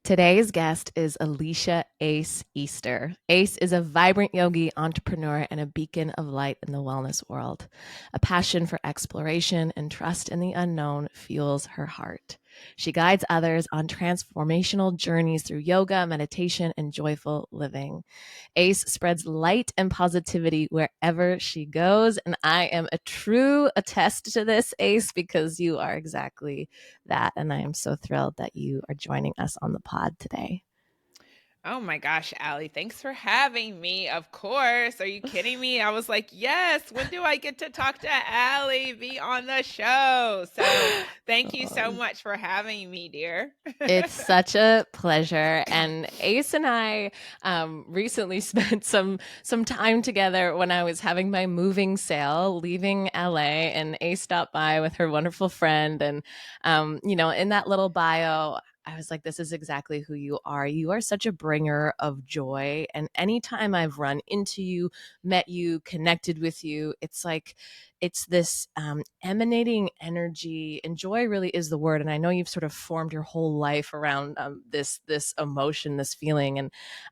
Today's guest is Alicia Ace Easter. Ace is a vibrant yogi, entrepreneur, and a beacon of light in the wellness world. A passion for exploration and trust in the unknown fuels her heart. She guides others on transformational journeys through yoga, meditation, and joyful living. Ace spreads light and positivity wherever she goes. And I am a true attest to this, Ace, because you are exactly that. And I am so thrilled that you are joining us on the pod today. Oh my gosh, Allie, thanks for having me. Of course. Are you kidding me? I was like, yes, when do I get to talk to Allie, be on the show? So thank you so Oh, much for having me, dear. it's such a pleasure. And Ace and I recently spent some time together when I was having my moving sale, leaving LA, and Ace stopped by with her wonderful friend. And in that little bio, I was like, this is exactly who you are. You are such a bringer of joy. And anytime I've run into you, met you, connected with you, it's like it's this emanating energy, and joy really is the word. And I know you've sort of formed your whole life around this emotion, this feeling. And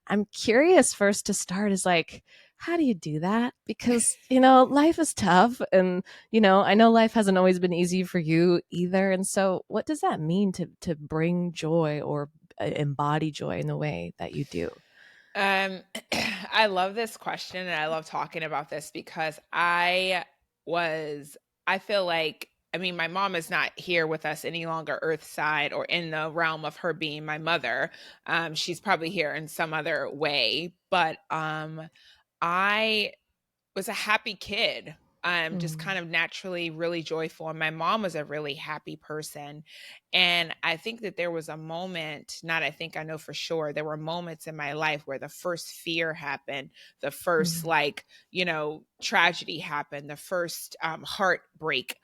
I'm curious first to start is like, how do you do that? Because life is tough, and I know life hasn't always been easy for you either. And so, what does that mean to bring joy or embody joy in the way that you do? Um, I love this question and I love talking about this because I feel like, I mean, my mom is not here with us any longer, earthside, or in the realm of her being my mother. She's probably here in some other way, but I was a happy kid. Just Mm, kind of naturally really joyful. And my mom was a really happy person. And I think that there was a moment, not I think, I know for sure, there were moments in my life where the first fear happened, the first, mm, like, tragedy happened, the first heartbreak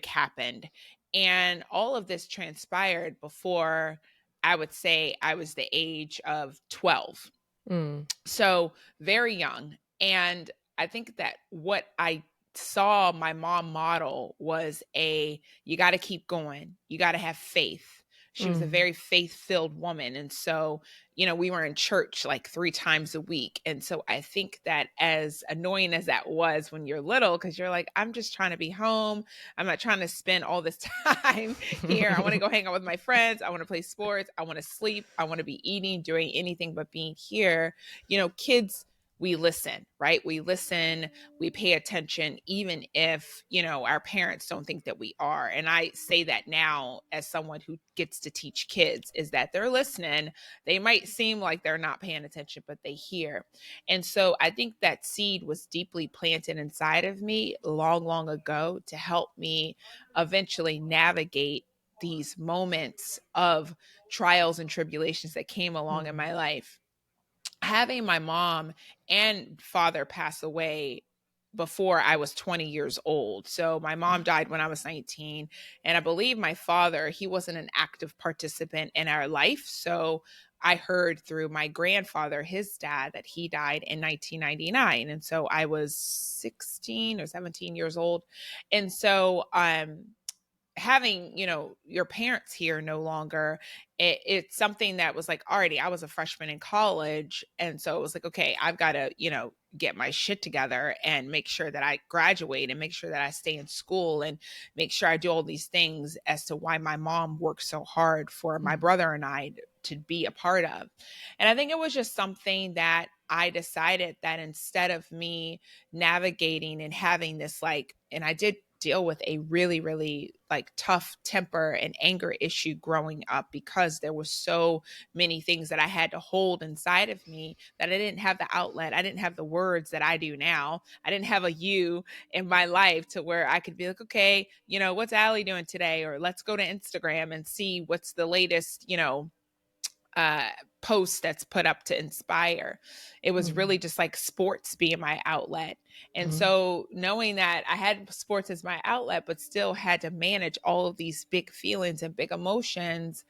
happened. And all of this transpired before I would say I was the age of 12. mm, So very young. And I think that what I saw my mom model was you got to keep going. You got to have faith. She was a mm. very faith-filled woman. And so, we were in church like 3 times a week. And so I think that, as annoying as that was when you're little, because you're like, I'm just trying to be home. I'm not trying to spend all this time here. I want to go hang out with my friends. I want to play sports. I want to sleep. I want to be eating, doing anything but being here. Kids, we listen, right? We listen, we pay attention, even if, our parents don't think that we are. And I say that now as someone who gets to teach kids, is that they're listening. They might seem like they're not paying attention, but they hear. And so I think that seed was deeply planted inside of me long, long ago to help me eventually navigate these moments of trials and tribulations that came along in Mm. my life. Having my mom and father pass away before I was 20 years old. So my mom died when I was 19. And I believe my father, he wasn't an active participant in our life. So I heard through my grandfather, his dad, that he died in 1999. And so I was 16 or 17 years old. And so having your parents here no longer, it's something that was like, already, I was a freshman in college, and so it was like, okay, I've got to get my shit together and make sure that I graduate and make sure that I stay in school and make sure I do all these things as to why my mom worked so hard for my Mm. brother and I to be a part of. And I think it was just something that I decided that instead of me navigating and having this, like, and I did deal with a really, really like tough temper and anger issue growing up, because there was so many things that I had to hold inside of me that I didn't have the outlet. I didn't have the words that I do now. I didn't have a you in my life to where I could be like, okay, what's Allie doing today? Or let's go to Instagram and see what's the latest, uh, post that's put up to inspire. It was really Mm. just like sports being my outlet. And Mm. so knowing that I had sports as my outlet, but still had to manage all of these big feelings and big emotions,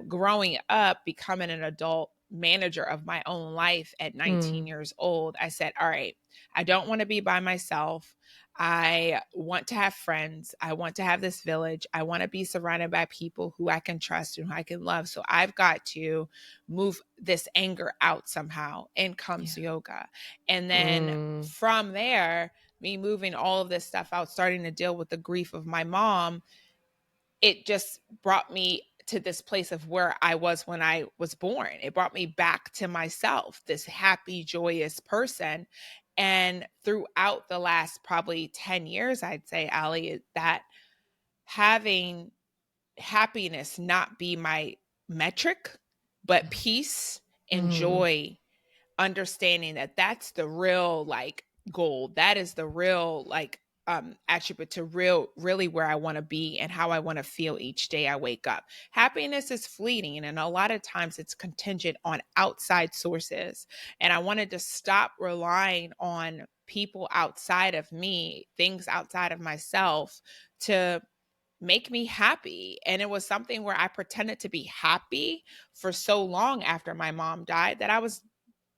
growing up, becoming an adult manager of my own life at 19 Mm. years old, I said, all right, I don't want to be by myself. I want to have friends. I want to have this village. I want to be surrounded by people who I can trust and who I can love. So I've got to move this anger out somehow. In Yeah. comes yoga. And then Mm. from there, me moving all of this stuff out, starting to deal with the grief of my mom, it just brought me to this place of where I was when I was born. It brought me back to myself, this happy, joyous person. And throughout the last probably 10 years, I'd say, Ali, that having happiness not be my metric, but peace and Mm. joy, understanding that that's the real like goal, that is the real like attribute to really where I want to be and how I want to feel each day I wake up. Happiness is fleeting, and a lot of times it's contingent on outside sources, and I wanted to stop relying on people outside of me, things outside of myself, to make me happy. And it was something where I pretended to be happy for so long after my mom died that I was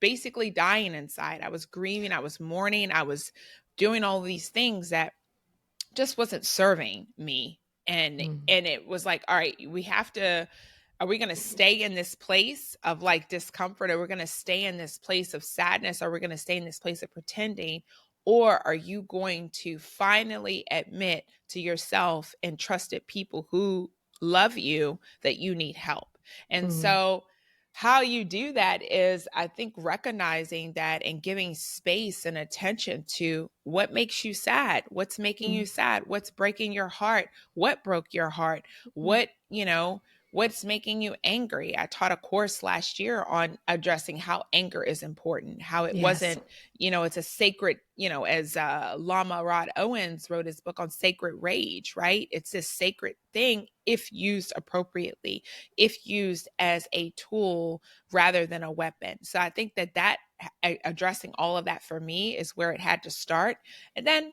basically dying inside. I was grieving, I was mourning, I was doing all these things that just wasn't serving me. and Mm. and it was like, all right, we have to, are we going to stay in this place of like discomfort? Are we going to stay in this place of sadness? Are we going to stay in this place of pretending? Or are you going to finally admit to yourself and trusted people who love you that you need help? And Mm. so how you do that is, I think, recognizing that and giving space and attention to what makes you sad, what's making you Mm. sad, what's breaking your heart, what broke your heart, Mm. what, what's making you angry. I taught a course last year on addressing how anger is important, how it Yes. wasn't, it's a sacred, as Lama Rod Owens wrote his book on sacred rage, right? It's this sacred thing if used appropriately, if used as a tool rather than a weapon. So I think that addressing all of that for me is where it had to start. And then,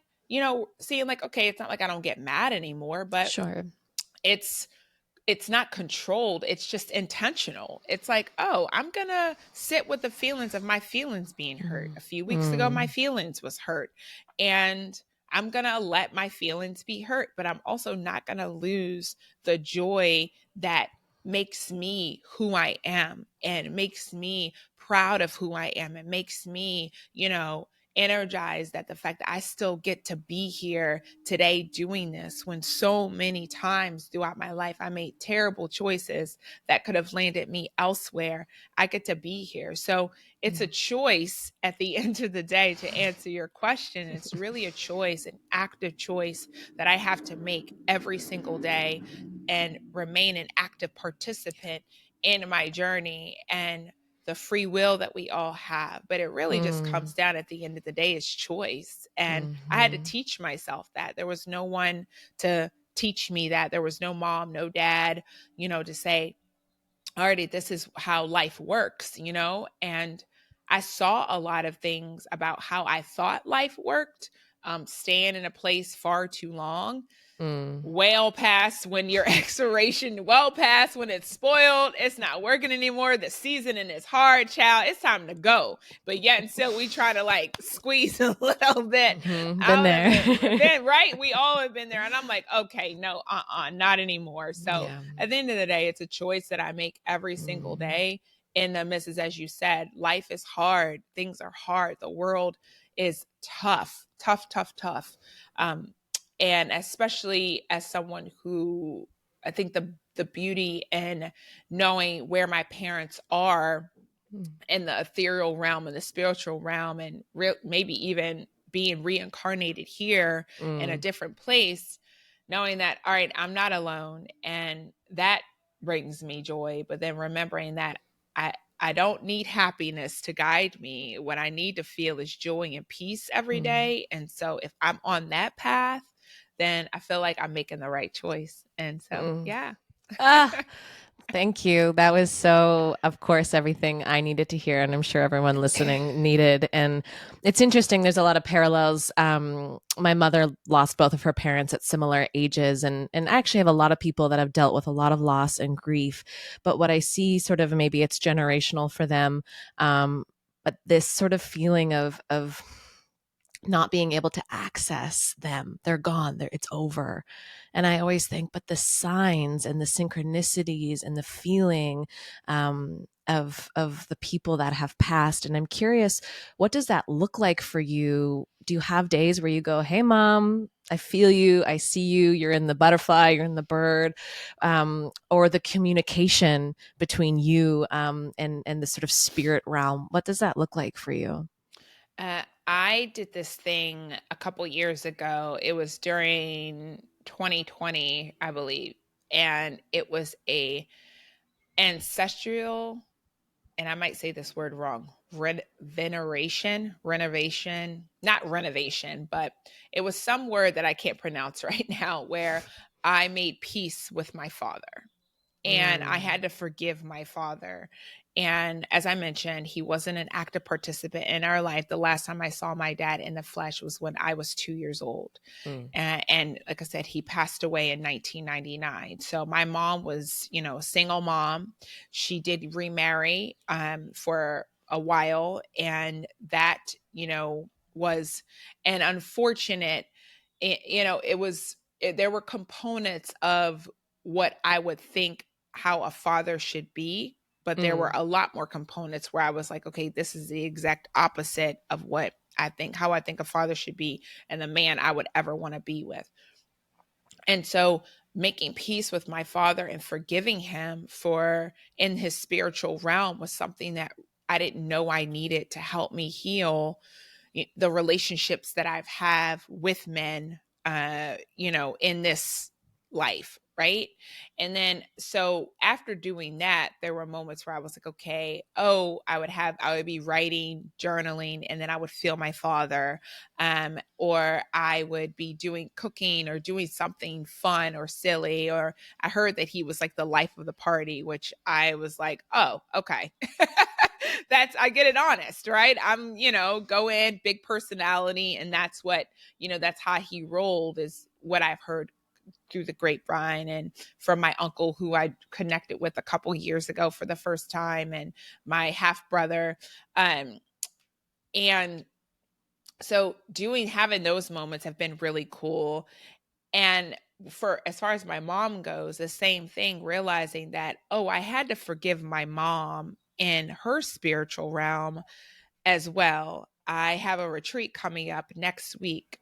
seeing like, okay, it's not like I don't get mad anymore, but Sure. it's it's not controlled, it's just intentional. It's like, oh, I'm gonna sit with the feelings of my feelings being hurt. Mm. A few weeks ago my Mm. feelings was hurt, and I'm gonna let my feelings be hurt, but I'm also not gonna lose the joy that makes me who I am and makes me proud of who I am. It makes me, energized at the fact that I still get to be here today doing this, when so many times throughout my life I made terrible choices that could have landed me elsewhere. I get to be here. So it's a Mm. choice at the end of the day. To answer your question, it's really a choice, an active choice that I have to make every single day and remain an active participant in my journey and the free will that we all have. But it really just Mm. comes down at the end of the day is choice. And I had to Mhm. teach myself that. There was no one to teach me that. There was no mom, no dad, to say, already, this is how life works, And I saw a lot of things about how I thought life worked, staying in a place far too long, Mm. well past when your expiration, well past when it's spoiled, it's not working anymore, the seasoning is hard, child, it's time to go. But yet and still we try to like squeeze a little bit Mhm. Been out of there. it. Then right, we all have been there, and I'm like, okay, no, not anymore. So Yeah. at the end of the day, it's a choice that I make every single Mm. day. In the misses, as you said, life is hard, things are hard, the world is tough, tough, tough, tough. um and especially as someone who, I think the beauty in knowing where my parents are Mm. in the ethereal realm and the spiritual realm, and maybe even being reincarnated here in a Mm. different place, knowing that, all right, I'm not alone, and that brings me joy. But then remembering that I don't need happiness to guide me. What I need to feel is joy and peace every Mm. day. And so if I'm on that path, then I feel like I'm making the right choice. And so, Mm. yeah. Ah, thank you. That was so, of course, everything I needed to hear, and I'm sure everyone listening needed. And it's interesting, there's a lot of parallels. My mother lost both of her parents at similar ages, and I actually have a lot of people that have dealt with a lot of loss and grief. But what I see, sort of, maybe it's generational for them, but this sort of feeling of not being able to access them. They're gone. It's over. And I always think, but the signs and the synchronicities and the feeling of the people that have passed. And I'm curious, what does that look like for you? Do you have days where you go, "Hey, mom, I feel you. I see you. You're in the butterfly. You're in the bird," or the communication between you and the sort of spirit realm? What does that look like for you? I did this thing a couple years ago. It was during 2020, I believe, and it was a ancestral, and I might say this word wrong, renovation, not renovation, but it was some word that I can't pronounce right now, where I made peace with my father and I Mm, had to forgive my father. And as I mentioned, he wasn't an active participant in our life. The last time I saw my dad in the flesh was when I was 2 years old. mm, And like I said, he passed away in 1999. So my mom was, a single mom. She did remarry for a while. And that, was an unfortunate, it was, there were components of what I would think how a father should be, but there were mm. a lot more components where I was like, okay, this is the exact opposite of what I think, how I think a father should be and the man I would ever want to be with. And so making peace with my father and forgiving him for in his spiritual realm was something that I didn't know I needed to help me heal the relationships that I've have with men, in this life. Right. And then, so after doing that, there were moments where I was like, okay, I would be writing, journaling, and then I would feel my father, or I would be doing cooking or doing something fun or silly, or I heard that he was like the life of the party, which I was like, oh, okay. That's, I get it honest, right? I'm, go in, big personality, and that's what, that's how he rolled, is what I've heard through the grapevine and from my uncle who I connected with a couple years ago for the first time, and my half brother. And so having those moments have been really cool. And for as far as my mom goes, the same thing, realizing that, oh, I had to forgive my mom in her spiritual realm as well. I have a retreat coming up next week,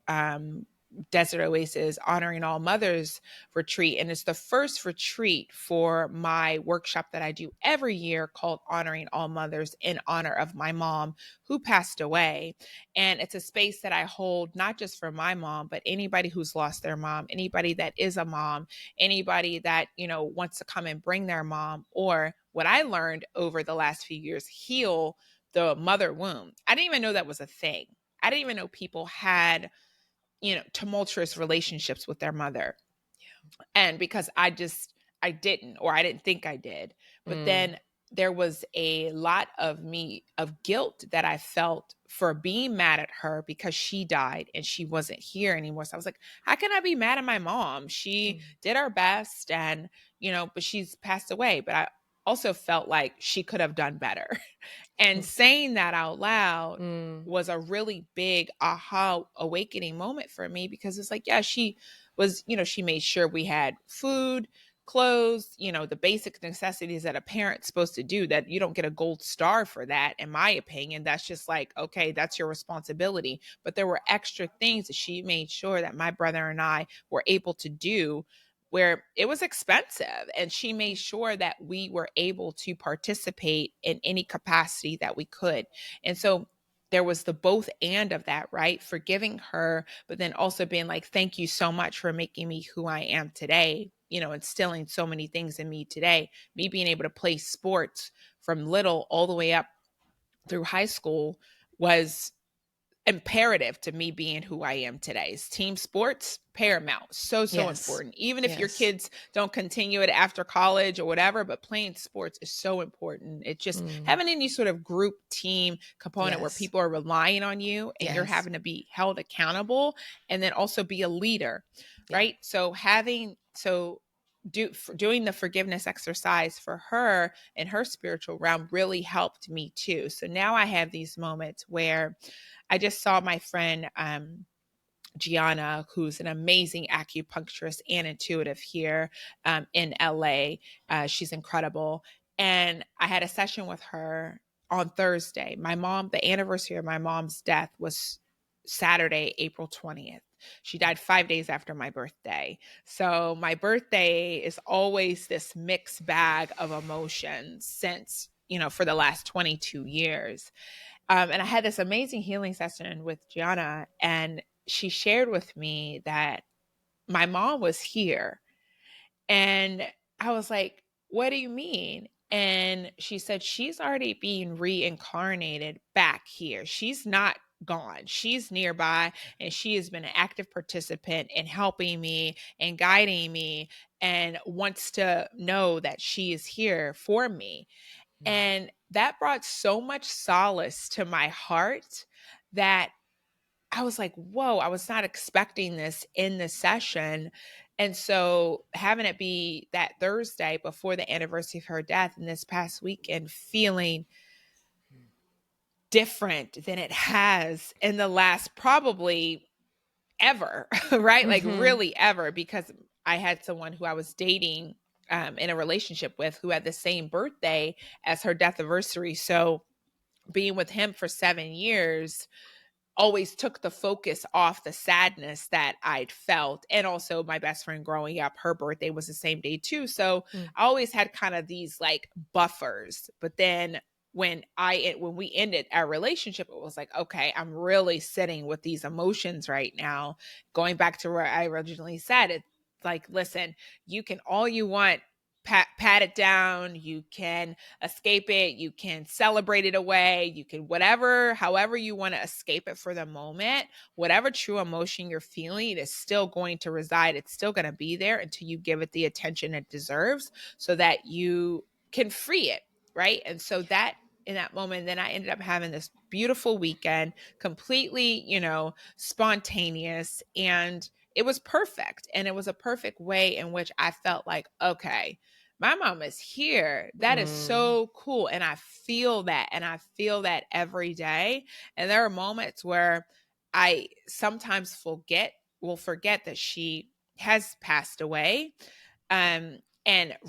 Desert Oasis Honoring All Mothers retreat. And it's the first retreat for my workshop that I do every year called Honoring All Mothers, in honor of my mom who passed away. And it's a space that I hold not just for my mom, but anybody who's lost their mom, anybody that is a mom, anybody that, wants to come and bring their mom, or what I learned over the last few years, heal the mother womb. I didn't even know that was a thing. I didn't even know people had, tumultuous relationships with their mother. And because I didn't, or I didn't think I did. But Mm, then there was a lot of guilt that I felt for being mad at her because she died and she wasn't here anymore. So I was like, how can I be mad at my mom? She mm, did her best, and, but she's passed away. But I also felt like she could have done better. And saying that out loud mm, was a really big aha awakening moment for me, because it's like, yeah, she was, she made sure we had food, clothes, the basic necessities that a parent's supposed to do, that you don't get a gold star for that, in my opinion. That's just like, okay, that's your responsibility. But there were extra things that she made sure that my brother and I were able to do, where it was expensive, and she made sure that we were able to participate in any capacity that we could. And so there was the both and of that, right? Forgiving her, but then also being like, thank you so much for making me who I am today, instilling so many things in me today. Me being able to play sports from little all the way up through high school was imperative to me being who I am today. Is team sports paramount, so yes. important. Even if your Yes. kids don't continue it after college or whatever, but playing sports is so important. It's just Mm, having any sort of group team component where yes. people are relying on you and you're Yes. having to be held accountable, and then also be a leader, Yeah. right? So doing the forgiveness exercise for her in her spiritual realm really helped me too. So now I have these moments where I just saw my friend Gianna, who's an amazing acupuncturist and intuitive here in LA. She's incredible. And I had a session with her on Thursday. The anniversary of my mom's death was Saturday, April 20th. She died 5 days after my birthday. So my birthday is always this mixed bag of emotions since, for the last 22 years. And I had this amazing healing session with Gianna, and she shared with me that my mom was here. And I was like, what do you mean? And she said, she's already being reincarnated back here. She's not gone. She's nearby, and she has been an active participant in helping me and guiding me, and wants to know that she is here for me. And that brought so much solace to my heart that I was like, whoa, I was not expecting this in the session. And so having it be that Thursday before the anniversary of her death and this past weekend, feeling different than it has in the last probably ever, right? Like really ever, because I had someone who I was dating in a relationship with who had the same birthday as her death anniversary. So being with him for 7 years always took the focus off the sadness that I'd felt. And also my best friend growing up, her birthday was the same day too. So I always had kind of these like buffers. But then when we ended our relationship, it was like, okay, I'm really sitting with these emotions right now. Going back to where I originally said, it's like, listen, you can all you want pat it down, you can escape it, you can celebrate it away, you can however you want to escape it for the moment. Whatever true emotion you're feeling, it is still going to reside, it's still going to be there until you give it the attention it deserves, so that you can free it, right? And so that in that moment, then I ended up having this beautiful weekend, completely, spontaneous, and it was perfect. And it was a perfect way in which I felt like, okay, my mom is here. That is so cool. And I feel that. And I feel that every day. And there are moments where I sometimes will forget that she has passed away, and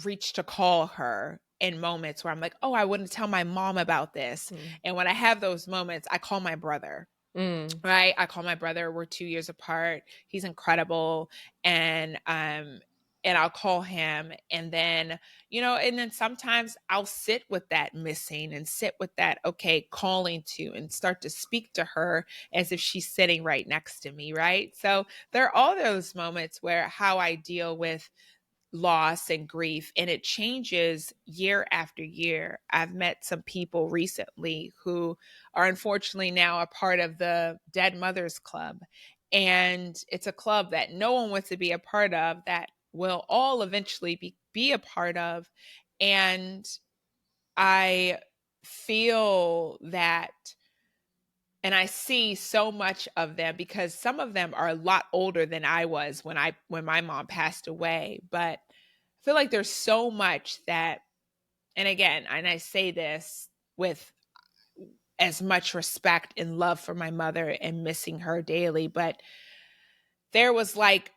reach to call her in moments where I'm like, oh, I wouldn't tell my mom about this. And when I have those moments, I call my brother. Right. I call my brother. We're 2 years apart. He's incredible. And I'll call him, and then, and then sometimes I'll sit with that missing and sit with that, okay, calling to, and start to speak to her as if she's sitting right next to me. Right. So there are all those moments where how I deal with loss and grief, and it changes year after year. I've met some people recently who are unfortunately now a part of the Dead Mothers Club, and it's a club that no one wants to be a part of, that we'll all eventually be a part of. And I feel that, and I see so much of them, because some of them are a lot older than I was when my mom passed away. But I feel like there's so much that, and again, and I say this with as much respect and love for my mother and missing her daily, but there was like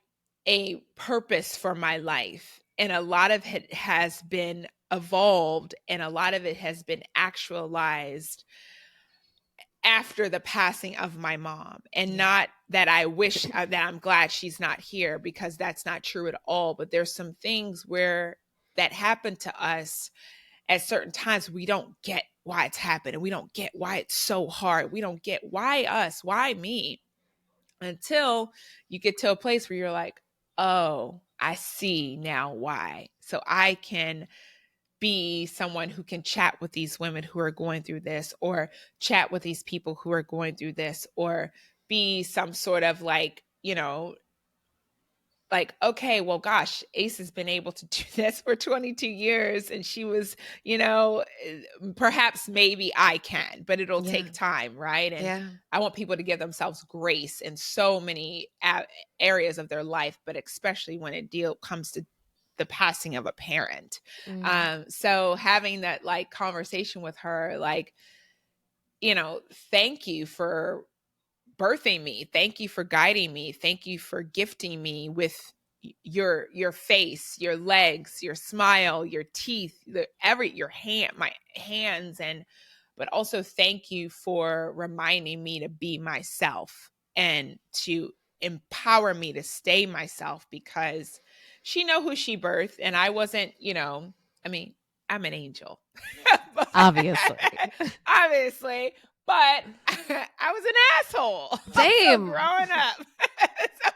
a purpose for my life. And a lot of it has been evolved, and a lot of it has been actualized after the passing of my mom. And not that I wish that I'm glad she's not here, because that's not true at all. But there's some things that happen to us at certain times. We don't get why it's happened, and we don't get why it's so hard. We don't get why us, why me, until you get to a place where you're like, oh, I see now why. So I can be someone who can chat with these women who are going through this, or chat with these people who are going through this, or be some sort of like, like, okay, well, gosh, Ace has been able to do this for 22 years, and she was, perhaps maybe I can, but it'll take time, right? And I want people to give themselves grace in so many areas of their life, but especially when it comes to the passing of a parent. Mm. So having that like conversation with her, like, thank you for birthing me. Thank you for guiding me. Thank you for gifting me with your face, your legs, your smile, your teeth, your my hands, and but also thank you for reminding me to be myself and to empower me to stay myself, because she know who she birthed and I wasn't, I mean, I'm an angel. But, Obviously. obviously, but I was an asshole also Same. growing up. So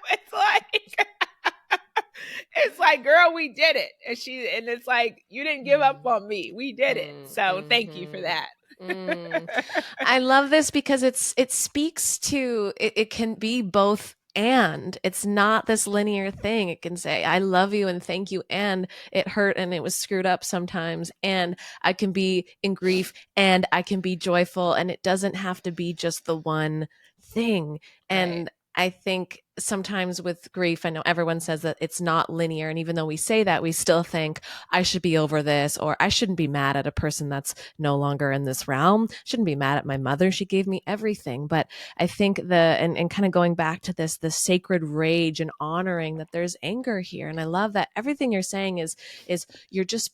it's like, girl, we did it. And it's like, you didn't give up Mm. on me. We did it. Mm, So thank you for mhm. that. Mm. I love this because it speaks to it can be both, and it's not this linear thing. It can say I love you and thank you, and it hurt and it was screwed up sometimes, and I can be in grief and I can be joyful, and it doesn't have to be just the one thing. Right. And I think sometimes with grief, I know everyone says that it's not linear, and even though we say that, we still think I should be over this, or I shouldn't be mad at a person that's no longer in this realm. Shouldn't be mad at my mother. She gave me everything. But I think and kind of going back to the sacred rage and honoring that there's anger here. And I love that everything you're saying is you're just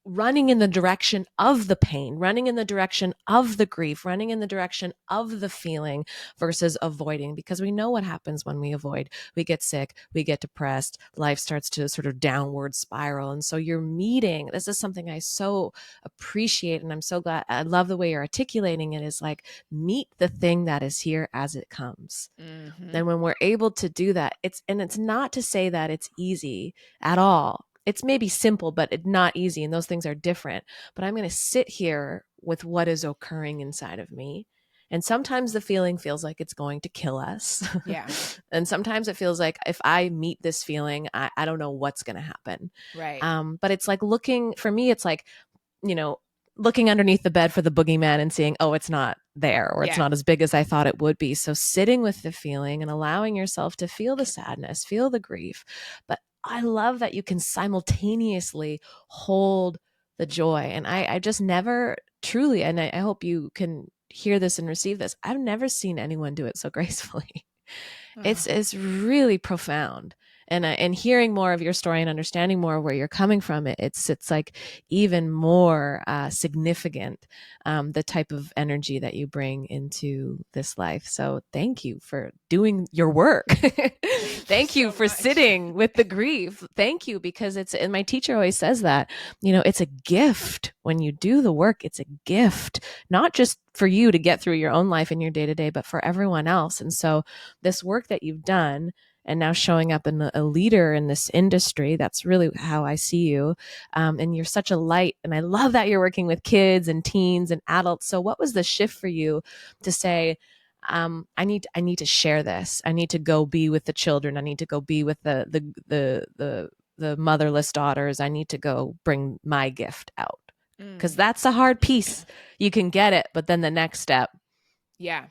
running in the direction of the pain, running in the direction of the grief, running in the direction of the feeling versus avoiding, because we know what happens when we avoid. We get sick, we get depressed, life starts to sort of downward spiral. And so you're meeting, this is something I so appreciate. And I'm so glad, I love the way you're articulating it, is like, meet the thing that is here as it comes. Mm-hmm. Then when we're able to do that, it's not to say that it's easy at all. It's maybe simple, but it's not easy, and those things are different. But I'm going to sit here with what is occurring inside of me. And sometimes the feeling feels like it's going to kill us. Yeah. And sometimes it feels like if I meet this feeling, I don't know what's going to happen. Right. But it's like for me, it's like, you know, looking underneath the bed for the boogeyman and seeing, oh, it's not there, or it's Yeah. not as big as I thought it would be. So sitting with the feeling and allowing yourself to feel the sadness, feel the grief. But I love that you can simultaneously hold the joy. And I just never truly, and I hope you can hear this and receive this, I've never seen anyone do it so gracefully. Oh, It's really profound. And hearing more of your story and understanding more of where you're coming from, it's like even more significant, the type of energy that you bring into this life. So thank you for doing your work. thank you Thank you so for much. sitting with the grief. Thank you, because and my teacher always says that, it's a gift when you do the work. It's a gift, not just for you to get through your own life and your day to day, but for everyone else. And so this work that you've done and now showing up in a leader in this industry, that's really how I see you. And you're such a light. And I love that you're working with kids and teens and adults. So what was the shift for you to say, I need to share this. I need to go be with the children. I need to go be with the motherless daughters. I need to go bring my gift out, because Mm, that's a hard piece. You can get it, but then the next step yeah.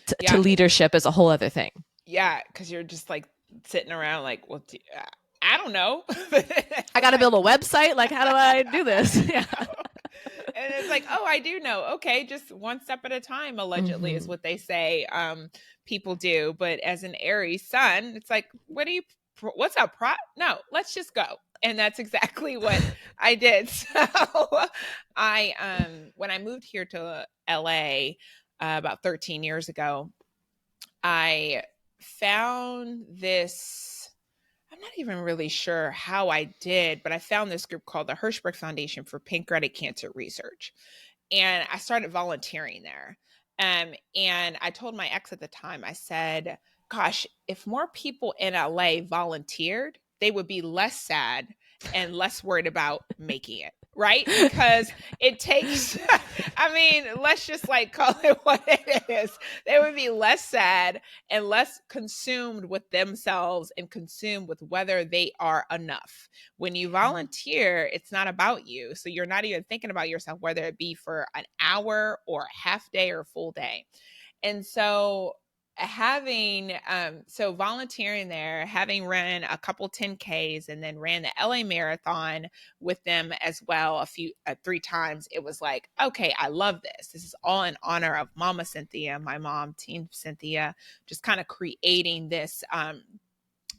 to Yeah. leadership is a whole other thing. Yeah. Because you're just like sitting around like, well, I don't know. I got to Like, build a website. Like, how do I do this? Yeah. and it's like, oh, I do know. Okay, just one step at a time, allegedly, is Mm-hmm. what they say people do. But as an Aries sun, it's like, what's up, no, let's just go. And that's exactly what I did. So when I moved here to LA about 13 years ago, I found this. I'm not even really sure how I did, but I found this group called the Hirschberg Foundation for Pancreatic Cancer Research. And I started volunteering there. And I told my ex at the time, I said, gosh, if more people in LA volunteered, they would be less sad and less worried about making it. Right? Because it takes, I mean, let's just like call it what it is. They would be less sad and less consumed with themselves and consumed with whether they are enough. When you volunteer, it's not about you. So you're not even thinking about yourself, whether it be for an hour or a half day or a full day. And so having so volunteering there, having run a couple 10Ks and then ran the LA marathon with them as well a few 3 times, it was like, okay, I love this is all in honor of Mama Cynthia, my mom, Teen Cynthia, just kind of creating this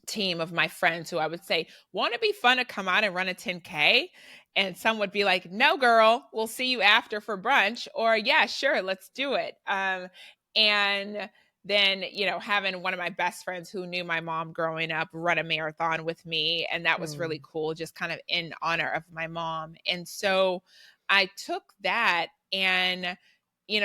team of my friends who I would say, want to be fun to come out and run a 10K? And some would be like, no, girl, we'll see you after for brunch. Or, yeah, sure, let's do it. And then, having one of my best friends who knew my mom growing up run a marathon with me. And that was really Mm. cool, just kind of in honor of my mom. And so I took that and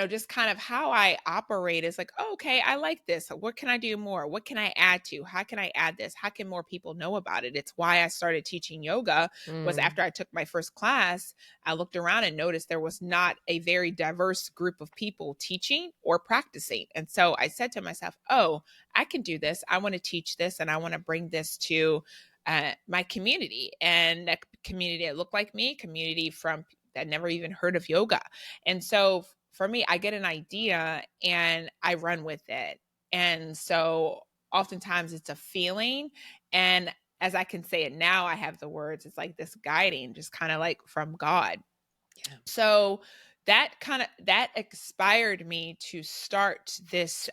just kind of how I operate is like, oh, okay, I like this. What can I do more? What can I add to? How can I add this? How can more people know about it? It's why I started teaching yoga was Mm. after I took my first class, I looked around and noticed there was not a very diverse group of people teaching or practicing. And so I said to myself, oh, I can do this. I want to teach this and I want to bring this to my community, and that community that looked like me, community from that never even heard of yoga. And so for me, I get an idea and I run with it. And so oftentimes it's a feeling. And as I can say it now, I have the words, it's like this guiding, just kind of like from God. Yeah. So that inspired me to start this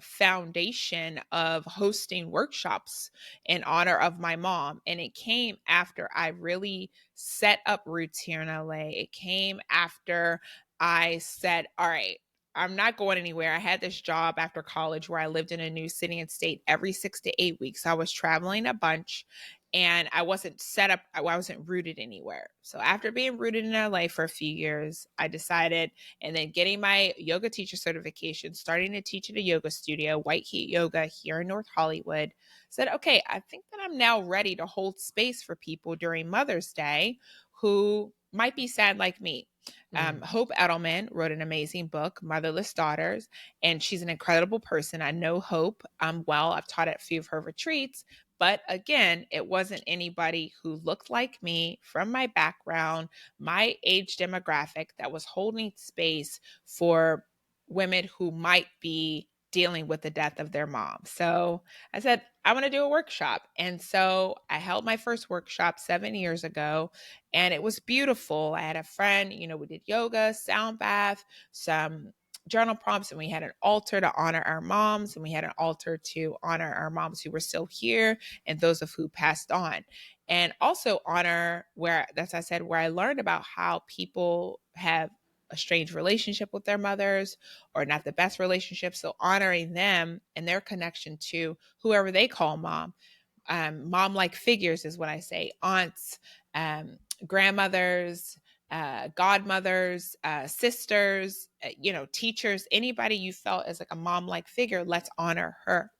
foundation of hosting workshops in honor of my mom. And it came after I really set up roots here in LA. It came after I said, all right, I'm not going anywhere. I had this job after college where I lived in a new city and state every 6 to 8 weeks. I was traveling a bunch and I wasn't set up, I wasn't rooted anywhere. So after being rooted in LA for a few years, I decided, and then getting my yoga teacher certification, starting to teach at a yoga studio, White Heat Yoga here in North Hollywood, said, okay, I think that I'm now ready to hold space for people during Mother's Day who might be sad like me. Mm. Hope Edelman wrote an amazing book, Motherless Daughters, and she's an incredible person. I know Hope well. I've taught at a few of her retreats. But again, it wasn't anybody who looked like me from my background, my age demographic that was holding space for women who might be dealing with the death of their mom. So I said, I want to do a workshop. And so I held my first workshop 7 years ago, and it was beautiful. I had a friend, we did yoga, sound bath, some journal prompts, and we had an altar to honor our moms, and we had an altar to honor our moms who were still here and those of who passed on, and also honor where, that's I said, where I learned about how people have a strange relationship with their mothers or not the best relationship. So honoring them and their connection to whoever they call mom. Mom-like figures is what I say, aunts, grandmothers, godmothers, sisters, teachers, anybody you felt as like a mom-like figure, let's honor her.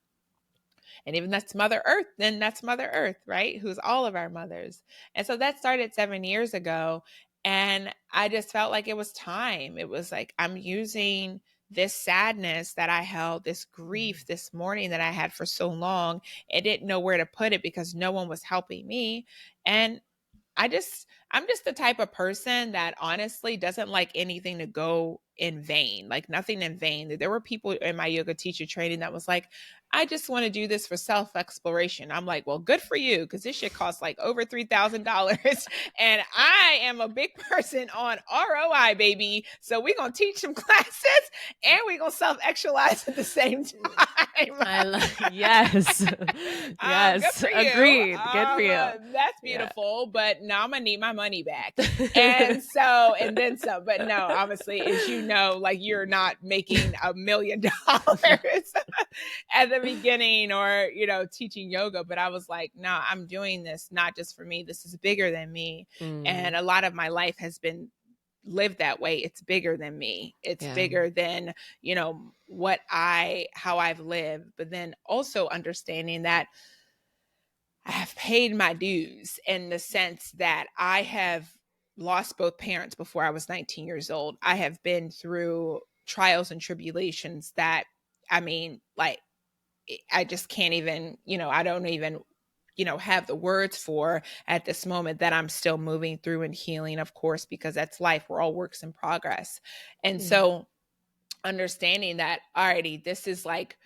And even that's Mother Earth, then that's Mother Earth, right? Who's all of our mothers. And so that started 7 years ago. And I just felt like it was time. It was like, I'm using this sadness that I held, this grief, this mourning that I had for so long, and didn't know where to put it because no one was helping me. And I'm just the type of person that honestly doesn't like anything to go in vain, like nothing in vain. There were people in my yoga teacher training that was like, I just want to do this for self exploration. I'm like, well, good for you, because this shit costs like over $3,000. And I am a big person on ROI, baby. So we're going to teach some classes and we're going to self actualize at the same time. Yes. Good Yes. for you. Agreed. Good for you. That's Yeah. beautiful, but now I'm gonna need my money back. And so, and then some. But no, obviously, as you know, like you're not making $1 million at the beginning or teaching yoga. But I was like, no, I'm doing this not just for me. This is bigger than me. And Mm. a lot of my life has been lived that way. It's bigger than me. It's Yeah. bigger than, how I've lived. But then also understanding that I have paid my dues in the sense that I have lost both parents before I was 19 years old. I have been through trials and tribulations that, I mean, like, I just can't even, I don't even, have the words for at this moment, that I'm still moving through and healing, of course, because that's life. We're all works in progress. And Yeah. so understanding that, alrighty, this is like,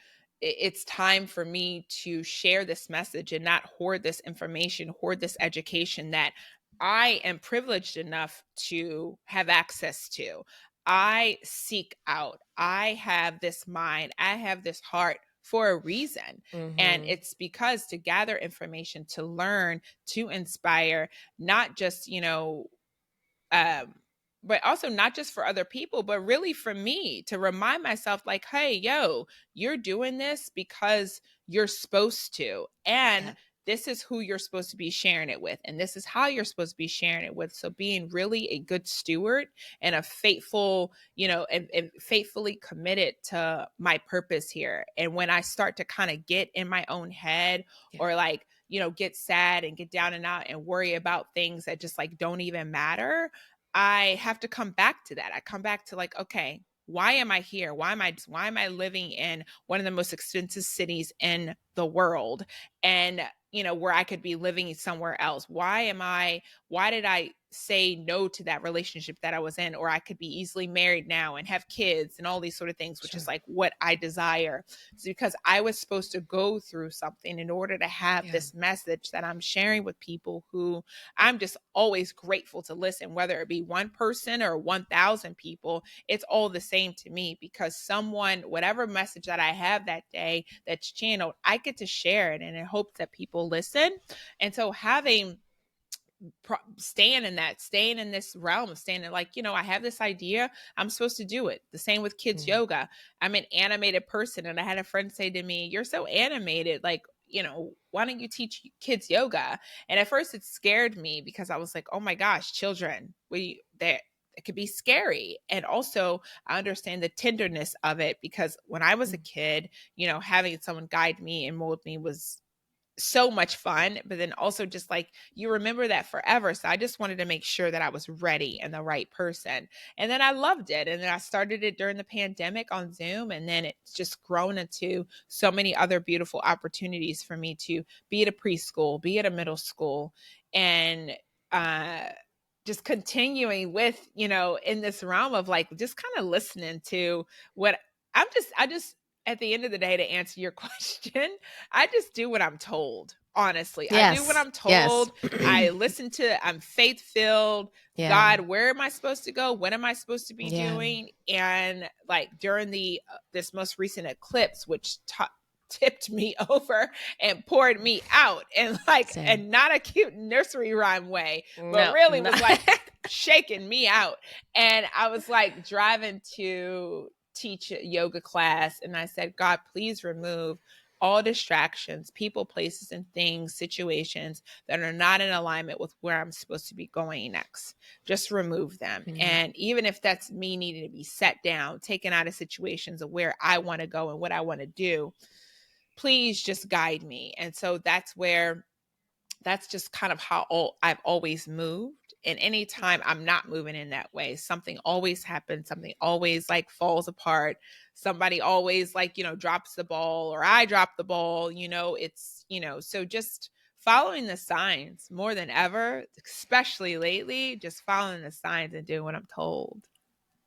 it's time for me to share this message and not hoard this information, hoard this education that I am privileged enough to have access to. I seek out. I have this mind. I have this heart for a reason. And Mm-hmm. it's because to gather information, to learn, to inspire, not just, um, but also not just for other people, but really for me to remind myself, like, hey, yo, you're doing this because you're supposed to. Yeah. And this is who you're supposed to be sharing it with. And this is how you're supposed to be sharing it with. So being really a good steward and a faithful, and faithfully committed to my purpose here. And when I start to kind of get in my own head Yeah. or like, get sad and get down and out and worry about things that just like don't even matter, I have to come back to that. I come back to like, okay, why am I here? Why am I living in one of the most expensive cities in the world, and where I could be living somewhere else? Why did I say no to that relationship that I was in? Or I could be easily married now and have kids and all these sort of things, which is Sure. like what I desire. It's because I was supposed to go through something in order to have Yeah. this message that I'm sharing with people who I'm just always grateful to listen, whether it be one person or 1,000 people. It's all the same to me because someone, whatever message that I have that day that's channeled, I get to share it and in hopes that people listen. And so having staying in this realm, staying in like, I have this idea, I'm supposed to do it. The same with kids Mm. yoga. I'm an animated person, and I had a friend say to me, you're so animated, like, why don't you teach kids yoga? And at first it scared me because I was like, oh my gosh, children, it could be scary. And also I understand the tenderness of it because when I was a Mm. kid, having someone guide me and mold me was so much fun, but then also just like you remember that forever. So I just wanted to make sure that I was ready and the right person. And then I loved it. And then I started it during the pandemic on Zoom. And then it's just grown into so many other beautiful opportunities for me to be at a preschool, be at a middle school, and uh just continuing with, in this realm of like just kind of listening to what I just at the end of the day, to answer your question, I just do what I'm told. Honestly, I do what Yes. I'm Yes. told. I'm faith filled. Yeah. God, where am I supposed to go? What am I supposed to be Yeah. doing? And like during the this most recent eclipse, which tipped me over and poured me out, and like, Same. and not a cute nursery rhyme way, but No. really No. was like shaking me out. And I was like driving to teach a yoga class, and I said, God, please remove all distractions, people, places, and things, situations that are not in alignment with where I'm supposed to be going next. Just remove them. Mm. And even if that's me needing to be set down, taken out of situations of where I want to go and what I want to do, please just guide me. And so that's just kind of how I've always moved. And anytime I'm not moving in that way, something always happens, something always like falls apart. Somebody always like, drops the ball, or I drop the ball, so just following the signs more than ever, especially lately, just following the signs and doing what I'm told.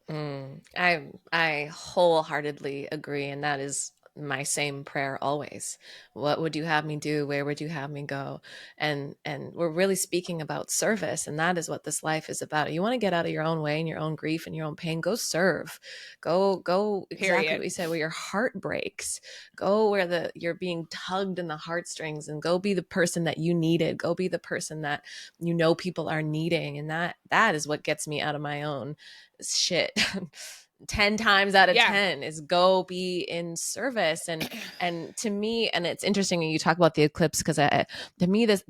I wholeheartedly agree, and that is my same prayer always. What would you have me do? Where would you have me go? And we're really speaking about service, and that is what this life is about. You want to get out of your own way and your own grief and your own pain, go serve. Go exactly what Period. you said, where your heart breaks. Go where you're being tugged in the heartstrings, and go be the person that you needed. Go be the person that people are needing. And that is what gets me out of my own shit 10 times out of Yeah. 10 is go be in service. And to me, and it's interesting when you talk about the eclipse, because to me this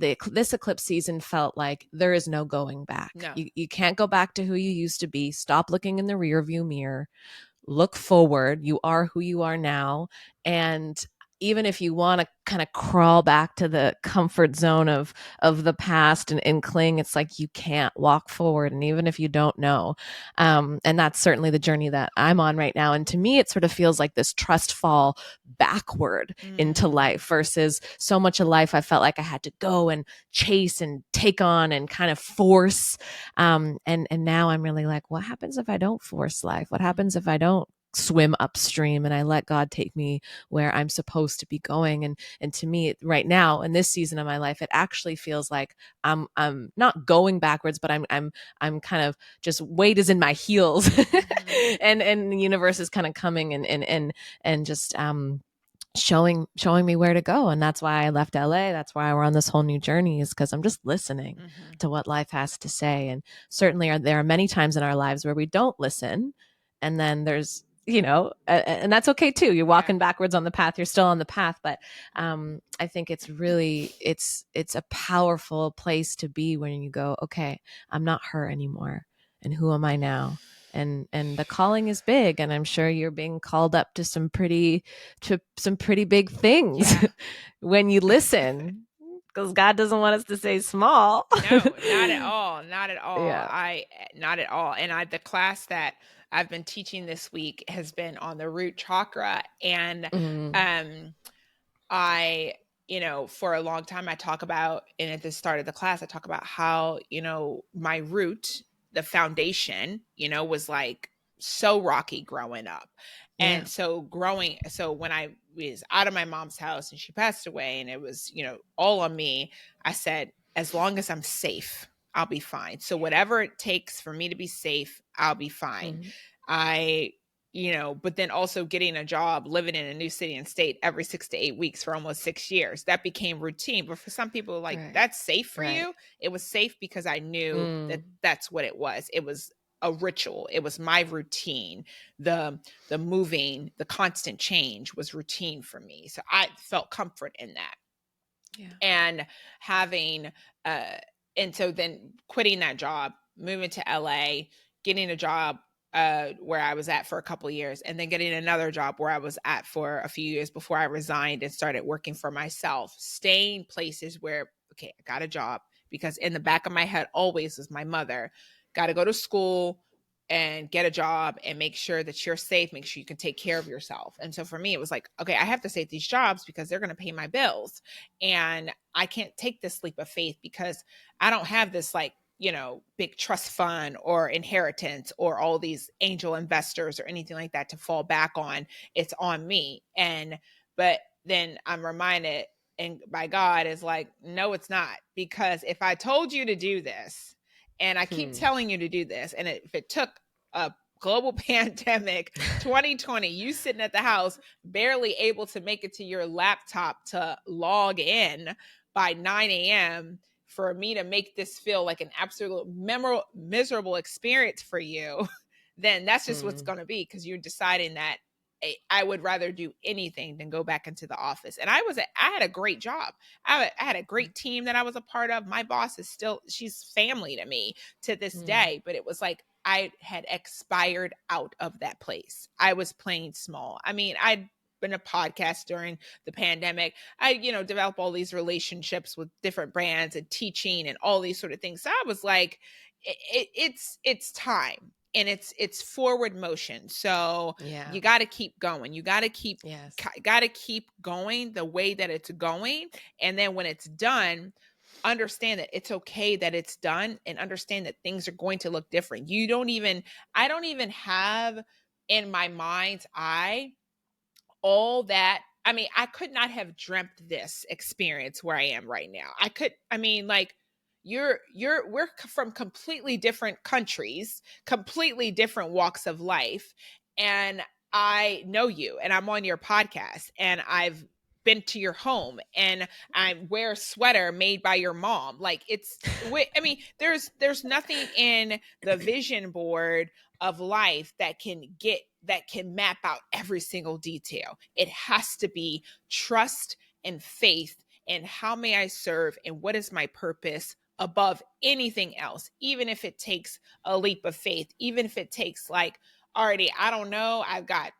eclipse season felt like there is no going back. No. You can't go back to who you used to be. Stop looking in the rear view mirror, look forward. You are who you are now. And even if you want to kind of crawl back to the comfort zone of the past and cling, it's like you can't walk forward. And even if you don't know, and that's certainly the journey that I'm on right now. And to me, it sort of feels like this trust fall backward into Mm. life versus so much of life I felt like I had to go and chase and take on and kind of force. And now I'm really like, what happens if I don't force life? What happens if I don't swim upstream and I let God take me where I'm supposed to be going. And to me right now in this season of my life, it actually feels like I'm not going backwards, but I'm kind of just weight is in my heels. And the universe is kind of coming and just showing me where to go. And that's why I left LA. That's why we're on this whole new journey, is because I'm just listening to what life has to say. And certainly there are many times in our lives where we don't listen. And then there's, and that's okay too. You're walking backwards on the path. You're still on the path. But I think it's really, it's a powerful place to be when you go, okay, I'm not her anymore. And who am I now? And the calling is big, and I'm sure you're being called up to some pretty big things when you listen, because God doesn't want us to say small. No, not at all. Not at all. Yeah. Not at all. And the class that I've been teaching this week has been on the root chakra. And I, for a long time I talk about, and at the start of the class, I talk about how, my root, the foundation, was like so rocky growing up. And so when I was out of my mom's house and she passed away and it was, all on me, I said, as long as I'm safe, I'll be fine. So whatever it takes for me to be safe, I'll be fine. But then also getting a job, living in a new city and state every 6 to 8 weeks for almost 6 years, that became routine. But for some people, that's safe for you. It was safe because I knew that that's what it was. It was a ritual. It was my routine. The moving, the constant change was routine for me. So I felt comfort in that. And having, and so then quitting that job, moving to LA, getting a job where I was at for a couple of years, and then getting another job where I was at for a few years before I resigned and started working for myself, staying places where, okay, I got a job, because in the back of my head always was my mother, got to go to school and get a job and make sure that you're safe, make sure you can take care of yourself. And so for me, it was like, okay, I have to save these jobs because they're going to pay my bills. And I can't take this leap of faith because I don't have this big trust fund or inheritance or all these angel investors or anything like that to fall back on. It's on me. But then I'm reminded, and by God, is like, no, it's not. Because if I told you to do this, and I keep telling you to do this, and if it took a global pandemic, 2020, you sitting at the house, barely able to make it to your laptop to log in by 9 a.m., for me to make this feel like an absolute miserable experience for you, then that's just what's going to be, because you're deciding that I would rather do anything than go back into the office. And I had a great job. I had a great team that I was a part of. My boss is she's family to me to this day, but it was like I had expired out of that place. I was playing small. I mean, I'd been a podcast during the pandemic. I, developed all these relationships with different brands and teaching and all these sort of things. So I was like, it's time. And it's forward motion. So you got to keep going. You got to keep going the way that it's going. And then when it's done, understand that it's okay that it's done, and understand that things are going to look different. I don't even have in my mind's eye all that. I mean, I could not have dreamt this experience where I am right now. We're from completely different countries, completely different walks of life. And I know you, and I'm on your podcast, and I've been to your home, and I wear a sweater made by your mom. There's nothing in the vision board of life that can map out every single detail. It has to be trust and faith, and how may I serve, and what is my purpose above anything else, even if it takes a leap of faith, even if it takes already, I don't know, I've got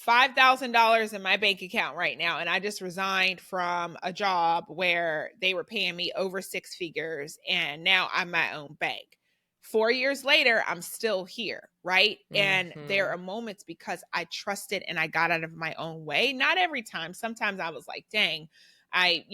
$5,000 in my bank account right now, and I just resigned from a job where they were paying me over 6 figures, and now I'm my own bank. 4 years later, I'm still here, right? And there are moments because I trusted and I got out of my own way. Not every time. Sometimes I was like, dang, I,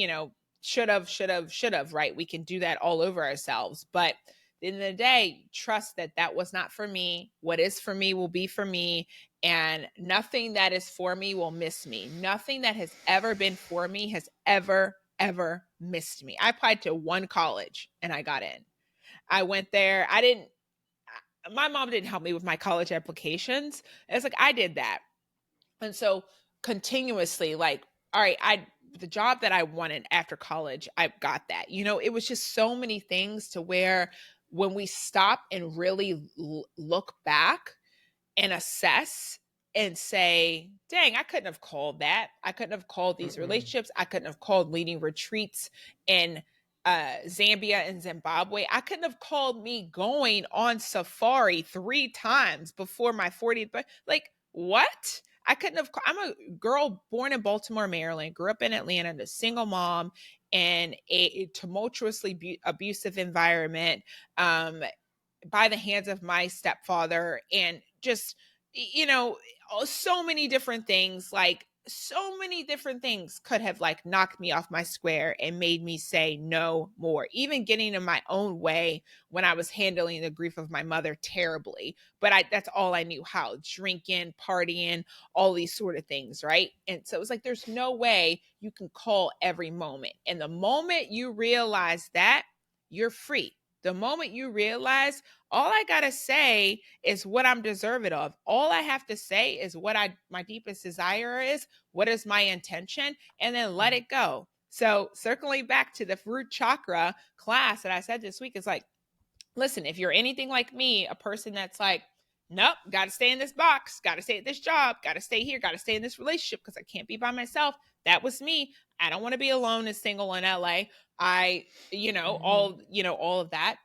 should have, right? We can do that all over ourselves. But the end of the day, trust that that was not for me. What is for me will be for me. And nothing that is for me will miss me. Nothing that has ever been for me has ever missed me. I applied to one college and I got in. I went there. My mom didn't help me with my college applications. It's like I did that. And so continuously, like, all right, the job that I wanted after college, I got that. It was just so many things to where when we stop and really look back and assess and say, dang, I couldn't have called that. I couldn't have called these relationships. I couldn't have called leading retreats in Zambia and Zimbabwe. I couldn't have called me going on safari 3 times before my 40th birthday. Like, what? I couldn't have. I'm a girl born in Baltimore, Maryland, grew up in Atlanta, a single mom in a tumultuously abusive environment. By the hands of my stepfather, and just, so many different things, like so many different things could have like knocked me off my square and made me say no more, even getting in my own way when I was handling the grief of my mother terribly. But that's all I knew how: drinking, partying, all these sort of things, right? And so it was like, there's no way you can call every moment. And the moment you realize that, you're free. The moment you realize all I got to say is what I'm deserving of. All I have to say is what my deepest desire is, what is my intention, and then let it go. So circling back to the root chakra class that I said this week, is like, listen, if you're anything like me, a person that's like, nope, got to stay in this box, got to stay at this job, got to stay here, got to stay in this relationship because I can't be by myself. That was me. I don't want to be alone and single in LA. All of that.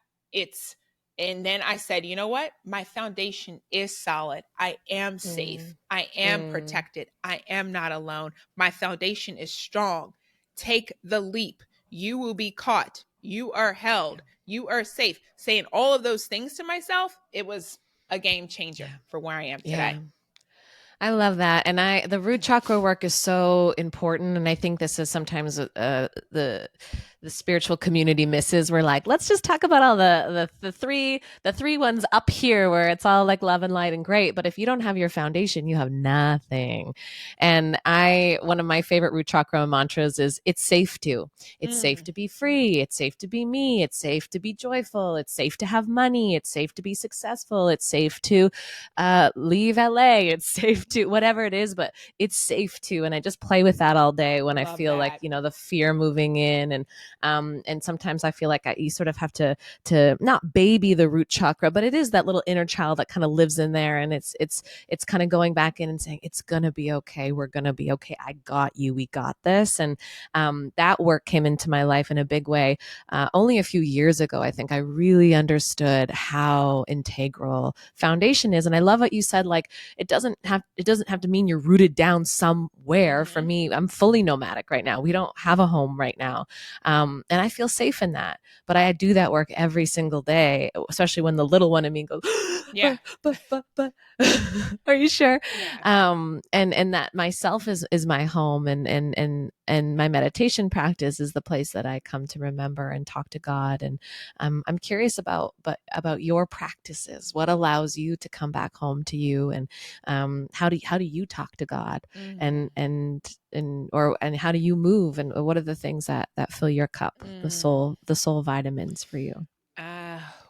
And then I said, you know what? My foundation is solid. I am safe. I am protected. I am not alone. My foundation is strong. Take the leap. You will be caught. You are held. You are safe. Saying all of those things to myself, it was a game changer for where I am today. I love that. And the root chakra work is so important. And I think this is sometimes the spiritual community misses. We're like, let's just talk about all the three ones up here where it's all like love and light and great. But if you don't have your foundation, you have nothing. And one of my favorite root chakra mantras is, it's safe to. It's safe to be free. It's safe to be me. It's safe to be joyful. It's safe to have money. It's safe to be successful. It's safe to leave LA. It's safe to whatever it is, but it's safe to. And I just play with that all day when I feel like, the fear moving in. And sometimes I feel like you sort of have to not baby the root chakra, but it is that little inner child that kind of lives in there. And it's kind of going back in and saying, it's going to be okay. We're going to be okay. I got you. We got this. And that work came into my life in a big way. Only a few years ago, I think I really understood how integral foundation is. And I love what you said, like, it doesn't have to mean you're rooted down somewhere. For me, I'm fully nomadic right now. We don't have a home right now. And I feel safe in that. But I do that work every single day, especially when the little one in me goes, yeah, but are you sure? Yeah. And that myself is my home, and my meditation practice is the place that I come to remember and talk to God. And I'm curious about your practices. What allows you to come back home to you, and how do you talk to God, and how do you move, and what are the things that fill your cup, the soul vitamins for you?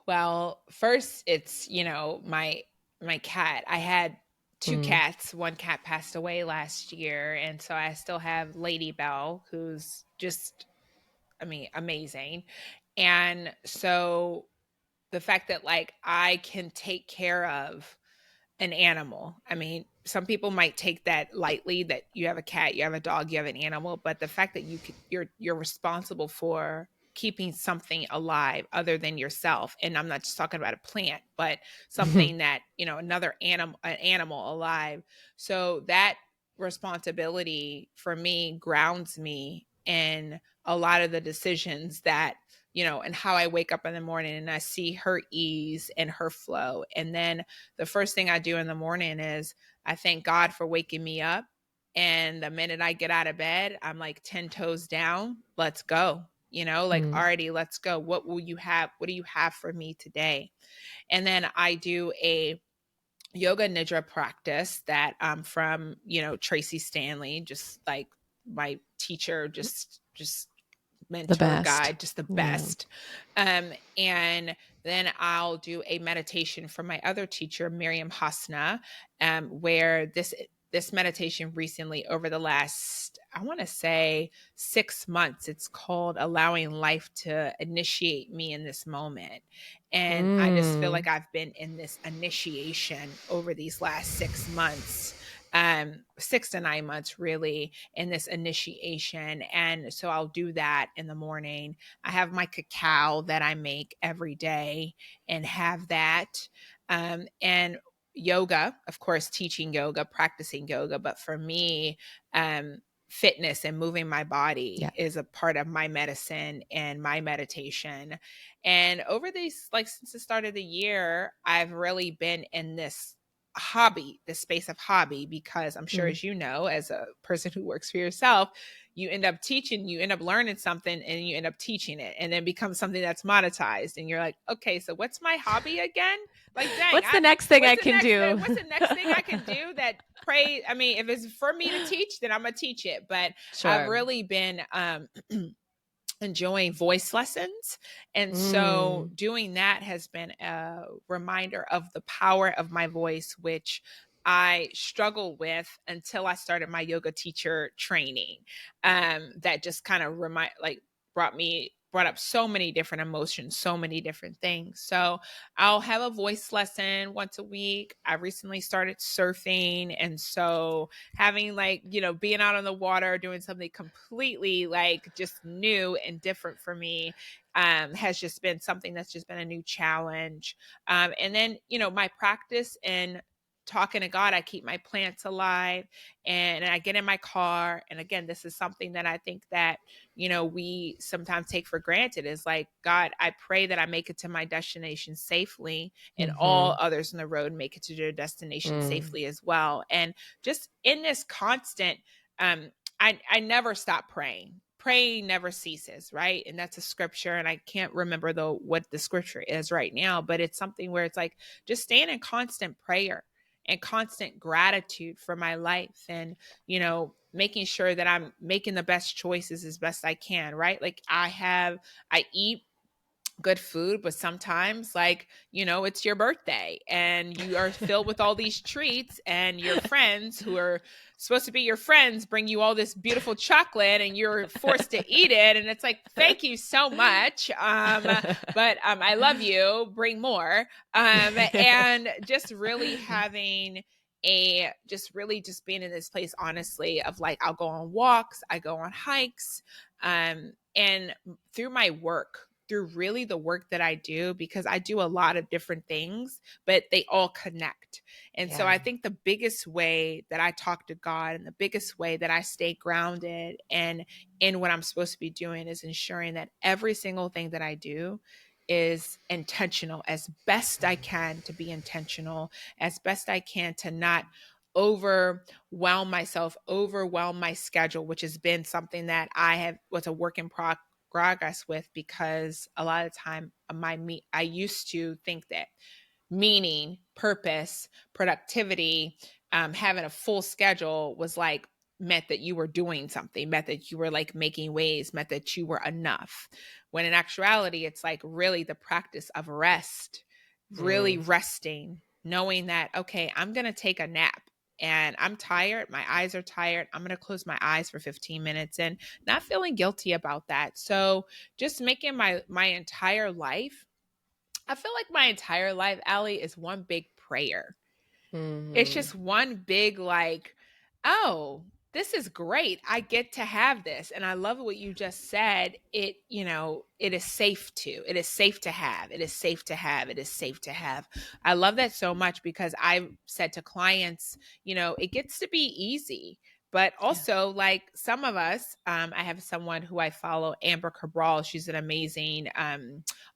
Well, first it's, my cat. I had 2 cats. One cat passed away last year, and so I still have Lady Bell, who's just, amazing. And so the fact that like I can take care of an animal. Some people might take that lightly, that you have a cat, you have a dog, you have an animal, but the fact that you're responsible for keeping something alive other than yourself, and I'm not just talking about a plant, but something that, another an animal alive. So that responsibility for me grounds me in a lot of the decisions that, and how I wake up in the morning and I see her ease and her flow. And then the first thing I do in the morning is I thank God for waking me up. And the minute I get out of bed, I'm like 10 toes down. Let's go. like Mm. already, let's go. What will you have? What do you have for me today? And then I do a yoga nidra practice that from Tracy Stanley, just like my teacher, just The mentor, best. guide, just the Yeah. best. And then I'll do a meditation from my other teacher, Miriam Hasna, where this meditation recently, over the last, I want to say 6 months, it's called Allowing Life to Initiate Me in This Moment. And I just feel Mm. like I've been in this initiation over these last 6 months, 6 to 9 months, really, in this initiation. And so I'll do that in the morning. I have my cacao that I make every day and have that. And yoga, of course, teaching yoga, practicing yoga. But for me, fitness and moving my body Yeah. is a part of my medicine and my meditation. And over these, like, since the start of the year, I've really been in this space of hobby, because I'm sure, Mm. as you know, as a person who works for yourself, you end up teaching, you end up learning something, and you end up teaching it, and then becomes something that's monetized. And you're like, okay, so what's my hobby again? Like, dang, What's the next thing I can do? what's the next thing I can do that pray? I mean, if it's for me to teach, then I'm gonna teach it. But I've Sure. really been enjoying voice lessons. And so Mm. doing that has been a reminder of the power of my voice, which I struggled with until I started my yoga teacher training. That just kind of brought up so many different emotions, so many different things. So I'll have a voice lesson once a week. I recently started surfing. And so having, like, being out on the water, doing something completely, like, just new and different for me, has just been something that's just been a new challenge. And then, my practice and talking to God, I keep my plants alive, and I get in my car. And again, this is something that I think that, we sometimes take for granted, is like, God, I pray that I make it to my destination safely, and all Mhm. others on the road make it to their destination Mm. safely as well. And just in this constant, I never stop praying. Praying never ceases, right? And that's a scripture, and I can't remember though what the scripture is right now, but it's something where it's like, just staying in constant prayer and constant gratitude for my life, and making sure that I'm making the best choices as best I can, right? Like, I eat good food, but sometimes, like, it's your birthday and you are filled with all these treats, and your friends, who are supposed to be your friends, bring you all this beautiful chocolate, and you're forced to eat it. And it's like, thank you so much. But I love you. Bring more. And just really having just being in this place, honestly, of like, I'll go on walks, I go on hikes, and through my work, through really the work that I do, because I do a lot of different things, but they all connect. And so Yeah. I think the biggest way that I talk to God, and the biggest way that I stay grounded and in what I'm supposed to be doing, is ensuring that every single thing that I do is intentional, as best I can to be intentional, as best I can to not overwhelm myself, overwhelm my schedule, which has been something that was a work in progress with, because a lot of time I used to think that meaning, purpose, productivity, having a full schedule was like, meant that you were doing something, meant that you were like making waves, meant that you were enough. When in actuality, it's like really the practice of rest, really Mm. resting, knowing that, okay, I'm going to take a nap, and I'm tired. My eyes are tired. I'm going to close my eyes for 15 minutes, and not feeling guilty about that. So just making my entire life, I feel like my entire life, Allie, is one big prayer. It's Mhm. just one big, like, oh, this is great. I get to have this. And I love what you just said. It is safe to. It is safe to have. It is safe to have. It is safe to have. I love that so much, because I've said to clients, it gets to be easy. But Yeah. also, like, some of us, I have someone who I follow, Amber Cabral. She's an amazing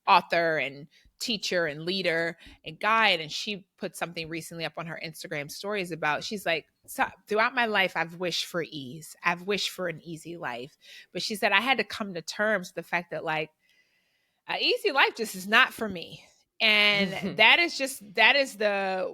author and teacher and leader and guide, and she put something recently up on her Instagram stories about, she's like, so throughout my life I've wished for ease, I've wished for an easy life, but she said I had to come to terms with the fact that like an easy life just is not for me. And that is just, that is the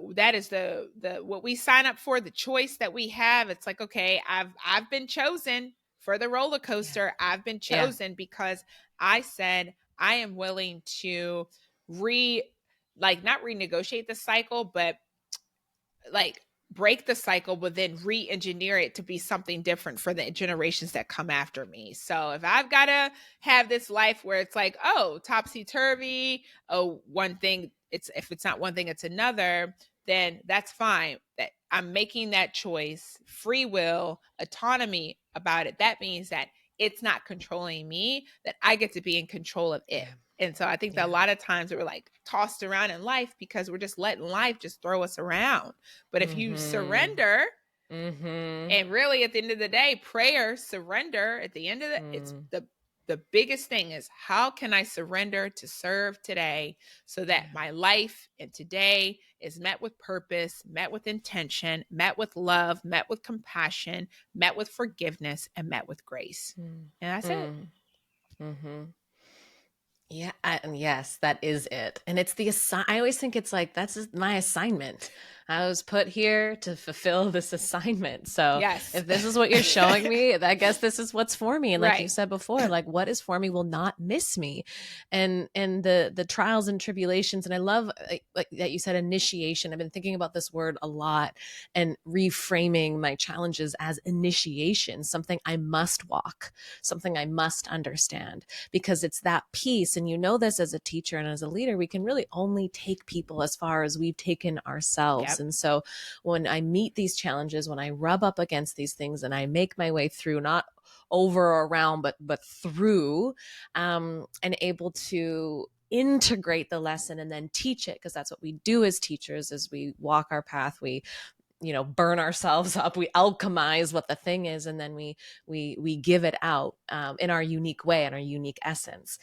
what we sign up for, the choice that we have. It's like, okay, I've been chosen for the roller Yeah. coaster. I've been Yeah. chosen because I said I am willing to not renegotiate the cycle, but like break the cycle, but then re-engineer it to be something different for the generations that come after me. So if I've got to have this life where it's like, oh, topsy-turvy, oh, one thing, it's, if it's not one thing, it's another, then that's fine. That I'm making that choice, free will, autonomy about it. That means that it's not controlling me, that I get to be in control of it. Yeah. And so I think that Yeah. a lot of times we're like tossed around in life because we're just letting life just throw us around. But if you Mm-hmm. surrender, Mm-hmm. and really at the end of the day, prayer, surrender, at the end of it's the biggest thing is, how can I surrender to serve today so that Yeah. my life and today is met with purpose, met with intention, met with love, met with compassion, met with forgiveness, and met with grace. And that's it. Mm-hmm. Yeah, and yes, that is it. And it's I always think it's like, that's my assignment. I was put here to fulfill this assignment. So Yes. if this is what you're showing me, I guess this is what's for me. And like you Right. said before, like what is for me will not miss me. And the trials and tribulations. And I love like that you said initiation. I've been thinking about this word a lot and reframing my challenges as initiation, something I must walk, something I must understand, because it's that piece. And you know this as a teacher and as a leader, we can really only take people as far as we've taken ourselves. Yep. And so when I meet these challenges, when I rub up against these things and I make my way through, not over or around, but through, and able to integrate the lesson and then teach it, because that's what we do as teachers. As we walk our path, we burn ourselves up, we alchemize what the thing is, and then we give it out, in our unique way, in our unique essence,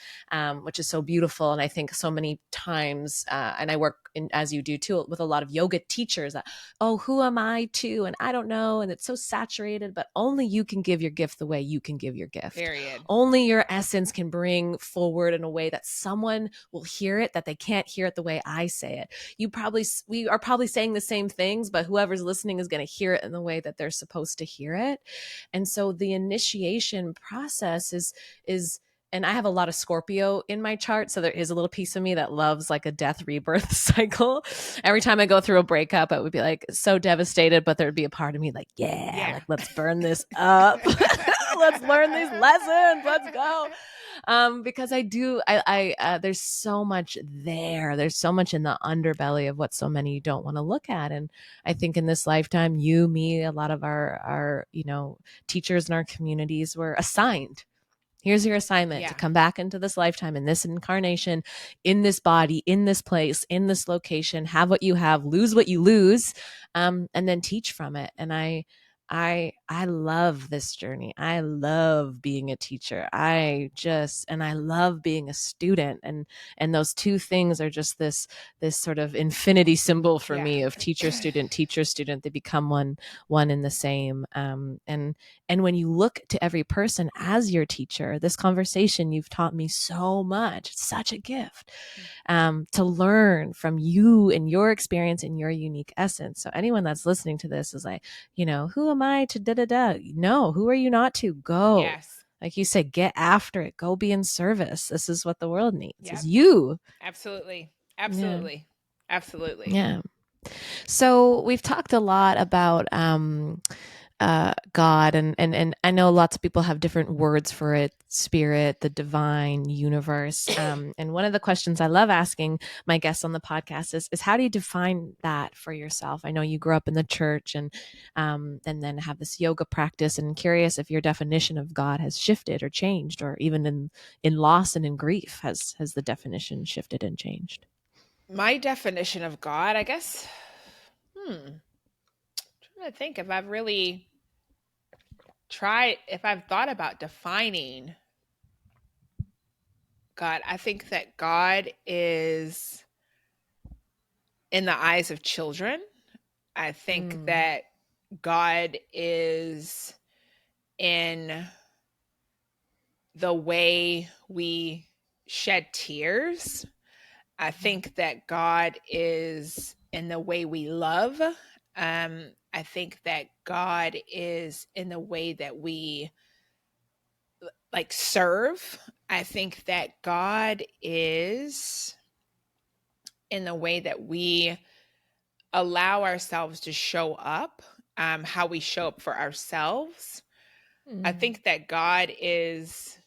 which is so beautiful. And I think so many times, and I work in, as you do too, with a lot of yoga teachers that, oh, who am I to, and I don't know, and it's so saturated. But only you can give your gift the way you can give your gift. Period. Only your essence can bring forward in a way that someone will hear it, that they can't hear it the way I say it. We are probably saying the same things, but whoever's listening is going to hear it in the way that they're supposed to hear it. And so the initiation process is and I have a lot of Scorpio in my chart, so there is a little piece of me that loves like a death rebirth cycle. Every time I go through a breakup, I would be like so devastated, but there'd be a part of me like, yeah, Yeah. like let's burn this up. Let's learn these lessons. Let's go. Because there's so much there. There's so much in the underbelly of what so many don't want to look at. And I think in this lifetime, you, me, a lot of our teachers in our communities were assigned. Here's your assignment to Yeah. come back into this lifetime, in this incarnation, in this body, in this place, in this location, have what you have, lose what you lose, and then teach from it. And I love this journey. I love being a teacher. And I love being a student. And those two things are just this sort of infinity symbol for Yeah. me of teacher student. They become one in the same. And when you look to every person as your teacher, this conversation, you've taught me so much. It's such a gift, to learn from you and your experience and your unique essence. So anyone that's listening to this is like, who am I to da da da? No, who are you not to? Go. Yes. Like you said, get after it. Go be in service. This is what the world needs, is Yep. you. Absolutely. Yeah. Absolutely. Absolutely. Yeah. So we've talked a lot about God, and I know lots of people have different words for it: spirit, the divine, universe. And one of the questions I love asking my guests on the podcast is how do you define that for yourself? I know you grew up in the church and then have this yoga practice, and I'm curious if your definition of God has shifted or changed, or even in loss and in grief, has the definition shifted and changed? My definition of God, I guess, trying to think if I've really if I've thought about defining God, I think that God is in the eyes of children. I think Mm. that God is in the way we shed tears. I think that God is in the way we love. I think that God is in the way that we like serve. I think that God is in the way that we allow ourselves to show up, how we show up for ourselves. I Mm. think that God is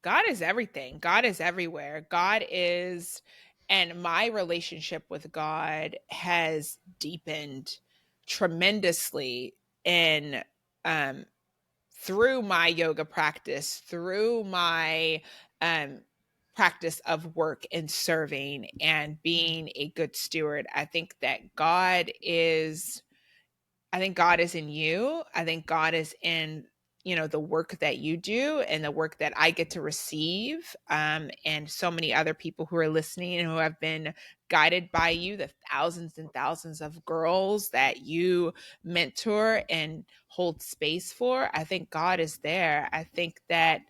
everything. God is everywhere. God is, and my relationship with God has deepened tremendously in um through my yoga practice, through my um practice of work and serving and being a good steward. I think God is in you. I think God is in, the work that you do and the work that I get to receive. And so many other people who are listening and who have been guided by you, the thousands and thousands of girls that you mentor and hold space for. I think God is there. I think that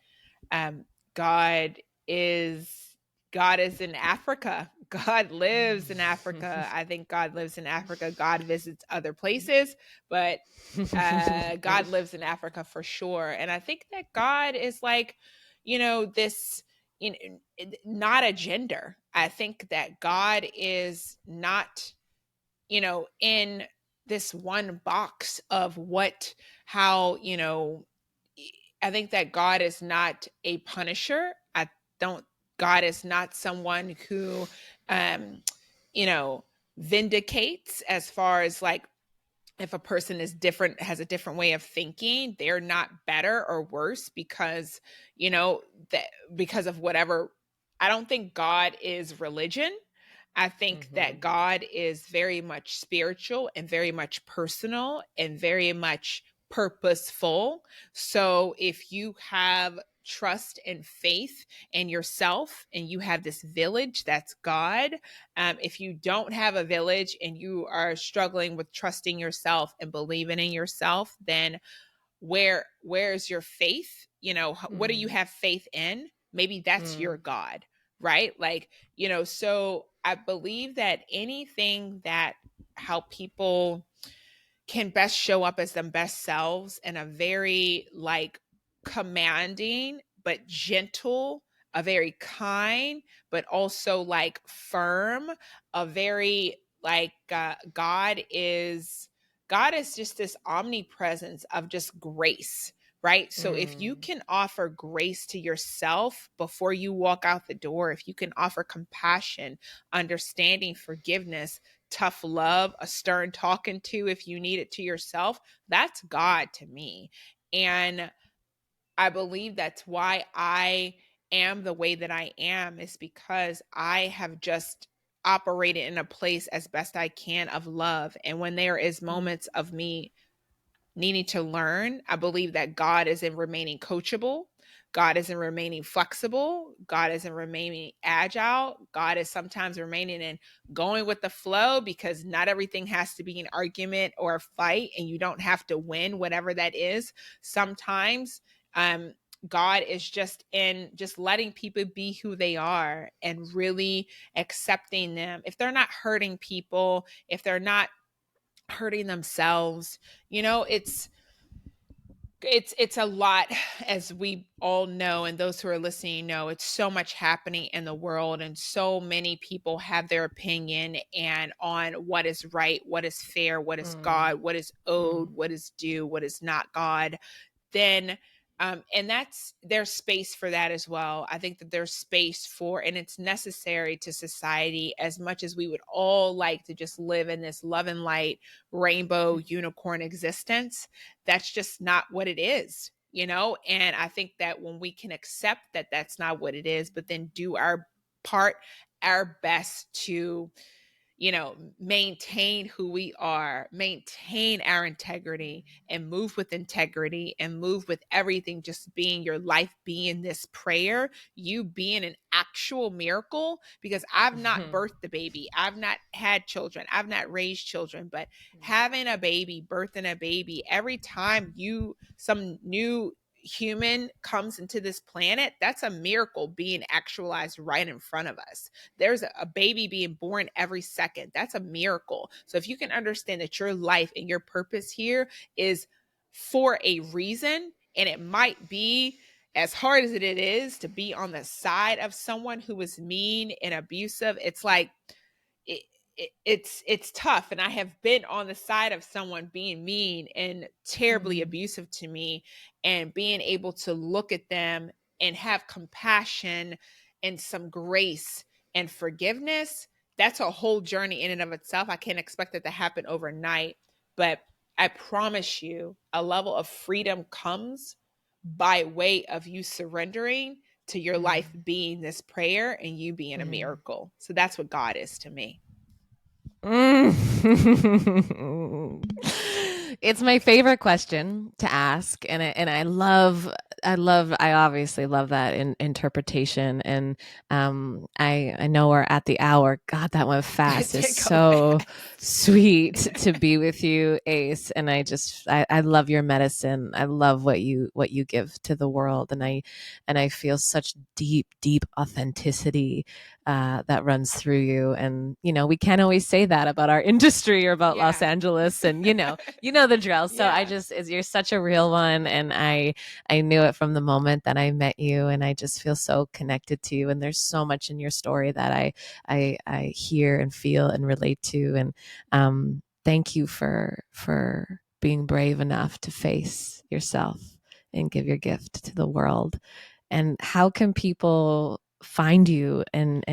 um, God is God is in Africa. God lives in Africa. I think God lives in Africa. God visits other places, but God lives in Africa for sure. And I think that God is like, this, not a gender. I think that God is not, in this one box of how, I think that God is not a punisher. Don't, God is not someone who, um, you know, vindicates as far as like, if a person is different, has a different way of thinking, they're not better or worse because, that because of whatever. I don't think God is religion. I think that Mhm. God is very much spiritual and very much personal and very much purposeful. So if you have trust and faith in yourself and you have this village, that's God. If you don't have a village and you are struggling with trusting yourself and believing in yourself, then where's your faith? What do you Mm. have faith in? Maybe that's your Mm. God, right? Like, so I believe that anything that how people can best show up as them best selves in a very like commanding but gentle, a very kind but also like firm, a very like God is just this omnipresence of just grace, right? So if you Mm. can offer grace to yourself before you walk out the door, if you can offer compassion, understanding, forgiveness, tough love, a stern talking to if you need it to yourself, that's God to me. And I believe that's why I am the way that I am, is because I have just operated in a place as best I can of love. And when there is Mm. moments of me needing to learn, I believe that God is in remaining coachable. God is in remaining flexible. God is in remaining agile. God is sometimes remaining in going with the flow, because not everything has to be an argument or a fight, and you don't have to win, whatever that is. Sometimes um, God is just in just letting people be who they are and really accepting them. If they're not hurting people, if they're not hurting themselves, it's a lot, as we all know, and those who are listening know, it's so much happening in the world, and so many people have their opinion and on what is right, what is fair, what is Mm. God, what is owed, Mm. what is due, what is not God. Then and that's, there's space for that as well. I think that there's space for, and it's necessary to society, as much as we would all like to just live in this love and light rainbow unicorn existence. That's just not what it is, and I think that when we can accept that that's not what it is, but then do our part, our best to maintain who we are, maintain our integrity, and move with integrity, and move with everything just being your life, being this prayer, you being an actual miracle. Because I've not birthed the baby, I've not had children, I've not raised children, but having a baby, birthing a baby, every time some new human comes into this planet, that's a miracle being actualized right in front of us. There's a baby being born every second. That's a miracle. So if you can understand that your life and your purpose here is for a reason, and it might be as hard as it is to be on the side of someone who is mean and abusive, it's like it, it's tough. And I have been on the side of someone being mean and terribly abusive to me, and being able to look at them and have compassion and some grace and forgiveness. That's a whole journey in and of itself. I can't expect it to happen overnight, but I promise you a level of freedom comes by way of you surrendering to your life being this prayer and you being a miracle. So that's what God is to me. It's my favorite question to ask, and I obviously love that interpretation, and I know we're at the hour. God, that went fast. It's so sweet to be with you, Ace, and I love your medicine. I love what you give to the world, and I feel such deep authenticity that runs through you. And we can't always say that about our industry or about Los Angeles, and you know the drill. So you're such a real one, and I knew it from the moment that I met you, and I just feel so connected to you. And there's so much in your story that I hear and feel and relate to. And thank you for being brave enough to face yourself and give your gift to the world. And how can people find you and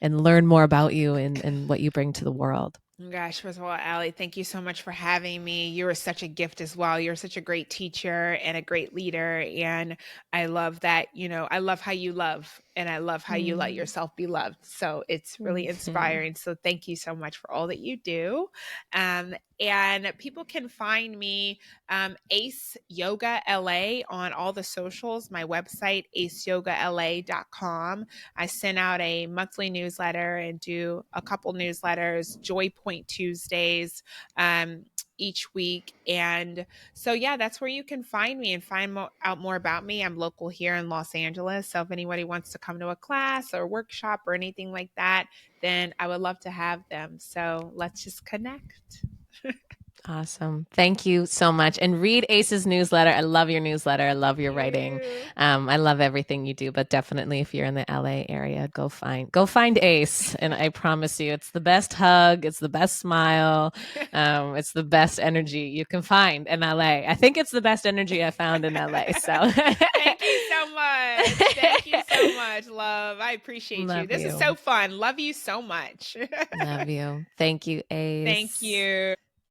learn more about you and what you bring to the world? Gosh, first of all, Allie, thank you so much for having me. You are such a gift as well. You're such a great teacher and a great leader. And I love that, I love how you love, and I love how you let yourself be loved. So it's really inspiring. So thank you so much for all that you do. And people can find me, Ace Yoga LA, on all the socials. My website, aceyogala.com. I send out a monthly newsletter and do a couple newsletters, Joy Point Tuesdays, each week. And so, yeah, that's where you can find me and find out more about me. I'm local here in Los Angeles. So if anybody wants to come to a class or workshop or anything like that, then I would love to have them. So let's just connect. Awesome. Thank you so much. And read Ace's newsletter. I love your newsletter. I love your writing. I love everything you do, but definitely if you're in the LA area, go find Ace. And I promise you, it's the best hug. It's the best smile. It's the best energy you can find in LA. I think it's the best energy I found in LA. So thank you so much. Thank you so much, love. I appreciate you. This is so fun. Love you so much. Love you. Thank you, Ace. Thank you.